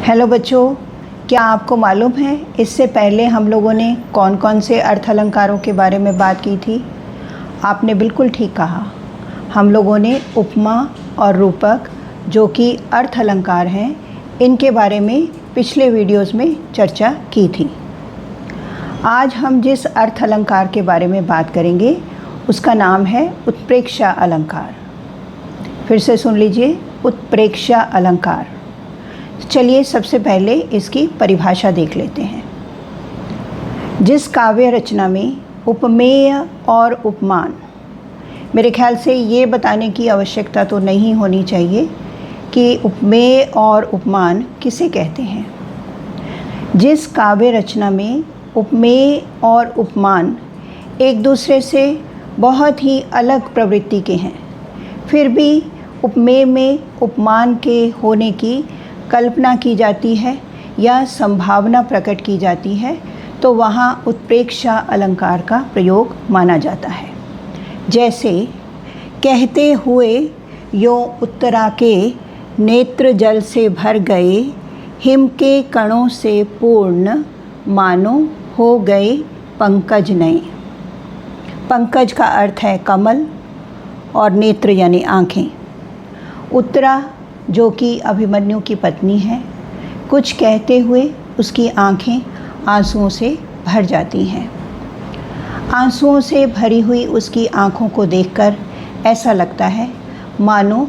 Hello बच्चों, क्या आपको मालूम है इससे पहले हम लोगों ने कौन कौन से अर्थ अलंकारों के बारे में बात की थी? आपने बिल्कुल ठीक कहा। हम लोगों ने उपमा और रूपक जो कि अर्थ अलंकार हैं, इनके बारे में पिछले वीडियोस में चर्चा की थी। आज हम जिस अर्थ अलंकार के बारे में बात करेंगे उसका नाम है उत्प्रेक्षा अलंकार। फिर से सुन लीजिए, उत्प्रेक्षा अलंकार। चलिए सबसे पहले इसकी परिभाषा देख लेते हैं। जिस काव्य रचना में उपमेय और उपमान, मेरे ख्याल से ये बताने की आवश्यकता तो नहीं होनी चाहिए कि उपमेय और उपमान किसे कहते हैं। जिस काव्य रचना में उपमेय और उपमान एक दूसरे से बहुत ही अलग प्रवृत्ति के हैं, फिर भी उपमेय में उपमान के होने की कल्पना की जाती है या संभावना प्रकट की जाती है, तो वहाँ उत्प्रेक्षा अलंकार का प्रयोग माना जाता है। जैसे कहते हुए यों उत्तरा के नेत्र जल से भर गए, हिम के कणों से पूर्ण मानो हो गए पंकज नए। पंकज का अर्थ है कमल और नेत्र यानी आँखें। उत्तरा जो कि अभिमन्यु की पत्नी है, कुछ कहते हुए उसकी आँखें आंसुओं से भर जाती हैं। आंसुओं से भरी हुई उसकी आँखों को देखकर ऐसा लगता है मानो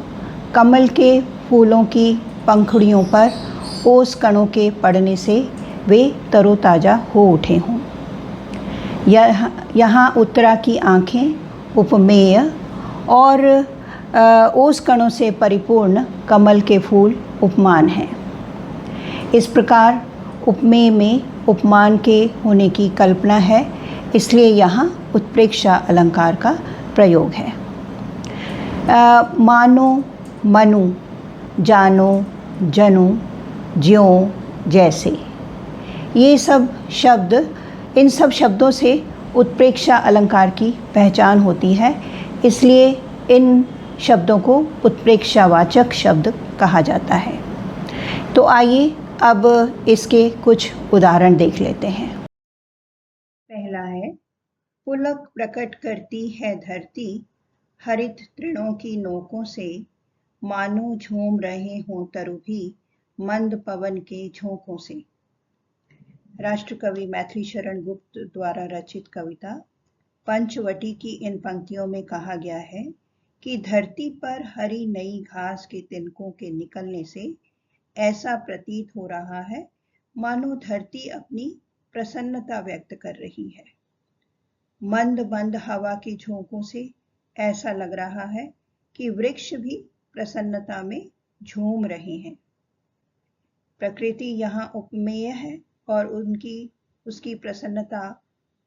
कमल के फूलों की पंखुड़ियों पर ओस कणों के पड़ने से वे तरोताज़ा हो उठे हों। यहाँ उत्तरा की आँखें उपमेय और ओस कणों से परिपूर्ण कमल के फूल उपमान हैं। इस प्रकार उपमेय में उपमान के होने की कल्पना है, इसलिए यहाँ उत्प्रेक्षा अलंकार का प्रयोग है। मानो, मनु, जानो, जनु, ज्यों, जैसे, ये सब शब्द, इन सब शब्दों से उत्प्रेक्षा अलंकार की पहचान होती है, इसलिए इन शब्दों को उत्प्रेक्षावाचक शब्द कहा जाता है। तो आइए अब इसके कुछ उदाहरण देख लेते हैं। पहला है, पुलक प्रकट करती है धरती हरित तृणों की नोकों से, मानो झूम रहे हों तरु भी मंद पवन के झोंकों से। राष्ट्रकवि मैथिली शरण गुप्त द्वारा रचित कविता पंचवटी की इन पंक्तियों में कहा गया है कि धरती पर हरी नई घास के तिनकों के निकलने से ऐसा प्रतीत हो रहा है मानो धरती अपनी प्रसन्नता व्यक्त कर रही है। मंद मंद हवा के झोंकों से ऐसा लग रहा है कि वृक्ष भी प्रसन्नता में झूम रहे हैं। प्रकृति यहाँ उपमेय है और उसकी प्रसन्नता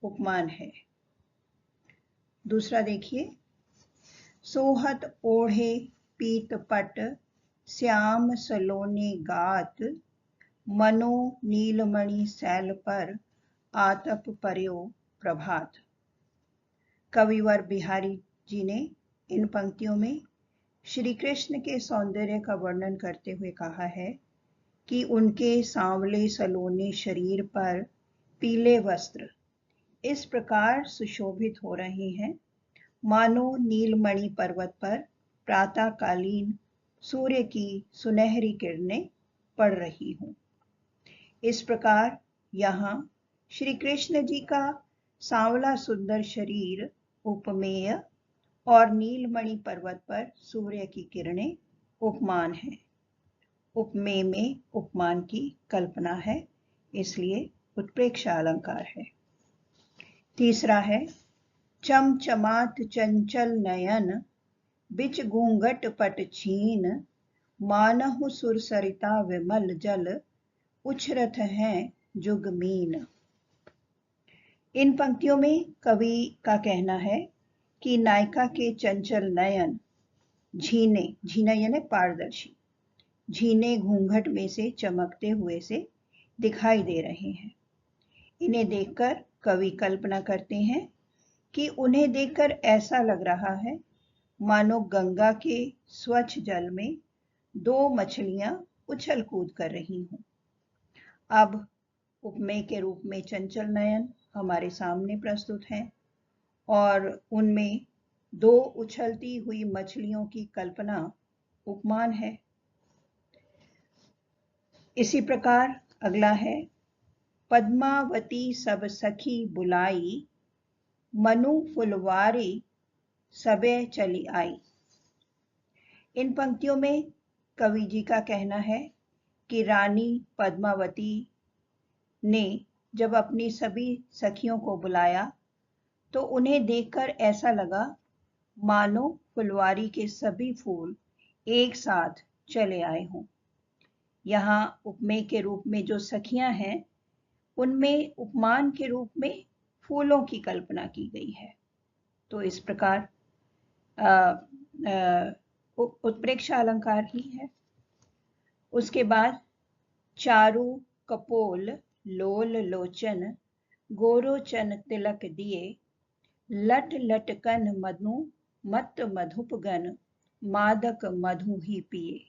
उपमान है। दूसरा देखिए, सोहत ओढ़े पीत पट श्याम सलोने गात, मनो नीलमणि सैल पर आतप पर्यो प्रभात। कविवर बिहारी जी ने इन पंक्तियों में श्री कृष्ण के सौंदर्य का वर्णन करते हुए कहा है कि उनके सांवले सलोने शरीर पर पीले वस्त्र इस प्रकार सुशोभित हो रहे हैं मानो नीलमणि पर्वत पर प्रातःकालीन सूर्य की सुनहरी किरणें पड़ रही हों। इस प्रकार यहाँ श्री कृष्ण जी का सांवला सुंदर शरीर उपमेय और नीलमणि पर्वत पर सूर्य की किरणें उपमान है। उपमेय में उपमान की कल्पना है, इसलिए उत्प्रेक्षा अलंकार है। तीसरा है, चमचमात चंचल नयन बिच घूंघट पट छीन, मानहु सुर सरिता विमल जल उछरत हैं जुगमीन। इन पंक्तियों में कवि का कहना है कि नायिका के चंचल नयन झीने, झीना यानी पारदर्शी, झीने घूंघट में से चमकते हुए से दिखाई दे रहे हैं। इन्हें देखकर कवि कल्पना करते हैं कि उन्हें देखकर ऐसा लग रहा है मानो गंगा के स्वच्छ जल में दो मछलियां उछल कूद कर रही हों। अब उपमेय के रूप में चंचल नयन हमारे सामने प्रस्तुत हैं और उनमें दो उछलती हुई मछलियों की कल्पना उपमान है। इसी प्रकार अगला है, पद्मावती सब सखी बुलाई, मनु फुलवारी सबे चली आई। इन पंक्तियों में कवि जी का कहना है कि रानी पद्मावती ने जब अपनी सभी सखियों को बुलाया तो उन्हें देखकर ऐसा लगा मानो फुलवारी के सभी फूल एक साथ चले आए हों। यहाँ उपमेय के रूप में जो सखियां हैं उनमें उपमान के रूप में फूलों की कल्पना की गई है। तो इस प्रकार उत्प्रेक्षा अलंकार ही है। उसके बाद, चारु कपोल लोल लोचन, गोरोचन तिलक दिए, लट लटकन मधु मत मधुपगन, मादक मधु ही पिए।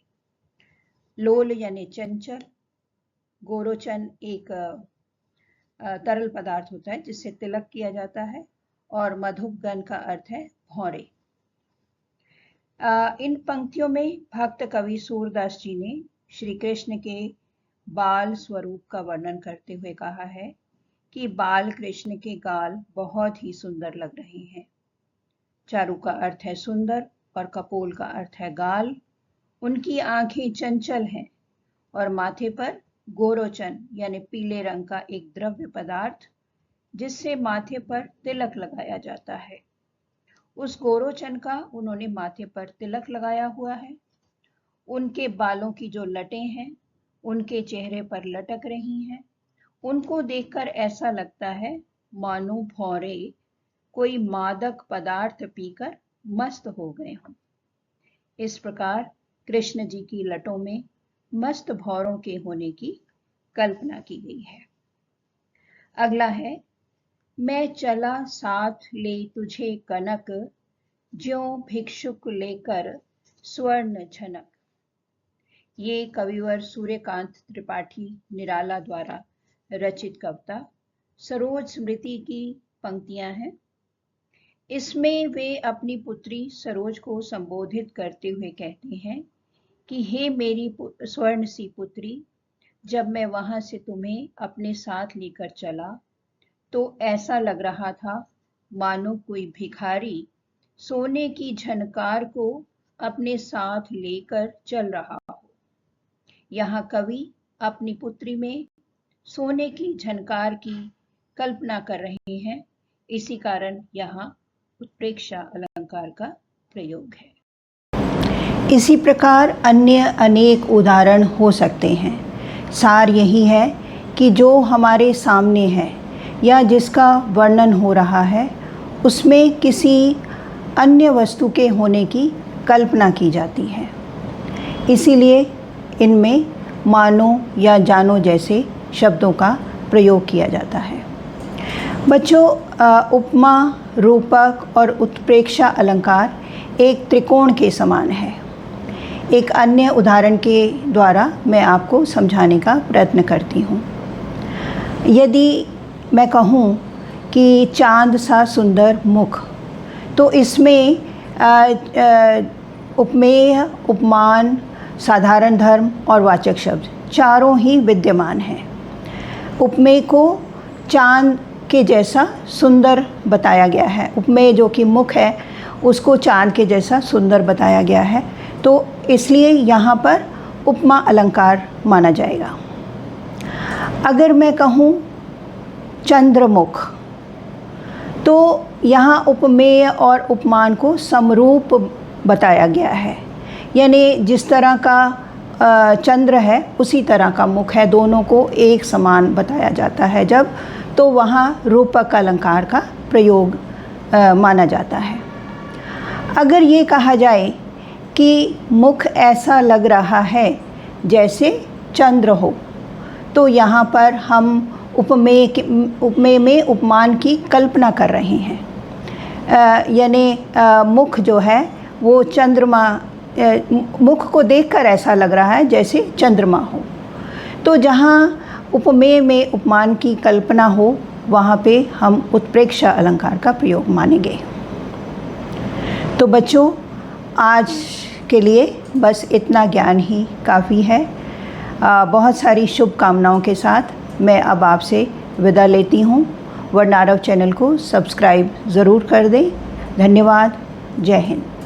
लोल यानी चंचल, गोरोचन एक तरल पदार्थ होता है जिससे तिलक किया जाता है, और मधुपगन का अर्थ है भौरे। इन पंक्तियों में भक्त कवि सूरदास जी ने श्री कृष्ण के बाल स्वरूप का वर्णन करते हुए कहा है कि बाल कृष्ण के गाल बहुत ही सुंदर लग रहे हैं। चारु का अर्थ है सुंदर और कपोल का अर्थ है गाल। उनकी आंखें चंचल हैं और माथे पर गोरोचन यानी पीले रंग का एक द्रव्य पदार्थ जिससे माथे पर तिलक लगाया जाता है, उस गोरोचन का उन्होंने माथे पर तिलक लगाया हुआ है। उनके बालों की जो लटें हैं उनके चेहरे पर लटक रही हैं। उनको देखकर ऐसा लगता है मानो भौरे कोई मादक पदार्थ पीकर मस्त हो गए हों। इस प्रकार कृष्ण जी की लटों में मस्त भौरों के होने की कल्पना की गई है। अगला है, मैं चला साथ ले तुझे कनक, ज्यों भिक्षुक लेकर स्वर्ण झनक। ये कविवर सूर्यकांत त्रिपाठी निराला द्वारा रचित कविता सरोज स्मृति की पंक्तियां हैं। इसमें वे अपनी पुत्री सरोज को संबोधित करते हुए कहते हैं कि हे मेरी स्वर्ण सी पुत्री, जब मैं वहां से तुम्हें अपने साथ लेकर चला तो ऐसा लग रहा था मानो कोई भिखारी सोने की झनकार को अपने साथ लेकर चल रहा हो। यहाँ कवि अपनी पुत्री में सोने की झनकार की कल्पना कर रहे हैं, इसी कारण यहाँ उत्प्रेक्षा अलंकार का प्रयोग है। इसी प्रकार अन्य अनेक उदाहरण हो सकते हैं। सार यही है कि जो हमारे सामने है या जिसका वर्णन हो रहा है उसमें किसी अन्य वस्तु के होने की कल्पना की जाती है। इसीलिए इनमें मानो या जानो जैसे शब्दों का प्रयोग किया जाता है। बच्चों, उपमा, रूपक और उत्प्रेक्षा अलंकार एक त्रिकोण के समान है। एक अन्य उदाहरण के द्वारा मैं आपको समझाने का प्रयत्न करती हूँ। यदि मैं कहूँ कि चांद सा सुंदर मुख, तो इसमें उपमेय, उपमान, साधारण धर्म और वाचक शब्द चारों ही विद्यमान हैं। उपमेय को चांद के जैसा सुंदर बताया गया है। उपमेय जो कि मुख है उसको चांद के जैसा सुंदर बताया गया है, तो इसलिए यहाँ पर उपमा अलंकार माना जाएगा। अगर मैं कहूँ चंद्रमुख, तो यहाँ उपमेय और उपमान को समरूप बताया गया है, यानी जिस तरह का चंद्र है उसी तरह का मुख है, दोनों को एक समान बताया जाता है जब, तो वहाँ रूपक अलंकार का प्रयोग माना जाता है। अगर ये कहा जाए कि मुख ऐसा लग रहा है जैसे चंद्र हो, तो यहाँ पर हम उपमेय में उपमान की कल्पना कर रहे हैं, यानी मुख जो है वो चंद्रमा, मुख को देखकर ऐसा लग रहा है जैसे चंद्रमा हो। तो जहाँ उपमेय में उपमान की कल्पना हो वहाँ पे हम उत्प्रेक्षा अलंकार का प्रयोग मानेंगे। तो बच्चों, आज के लिए बस इतना ज्ञान ही काफ़ी है। बहुत सारी शुभकामनाओं के साथ मैं अब आपसे विदा लेती हूँ। वर्णारव चैनल को सब्सक्राइब ज़रूर कर दें। धन्यवाद। जय हिंद।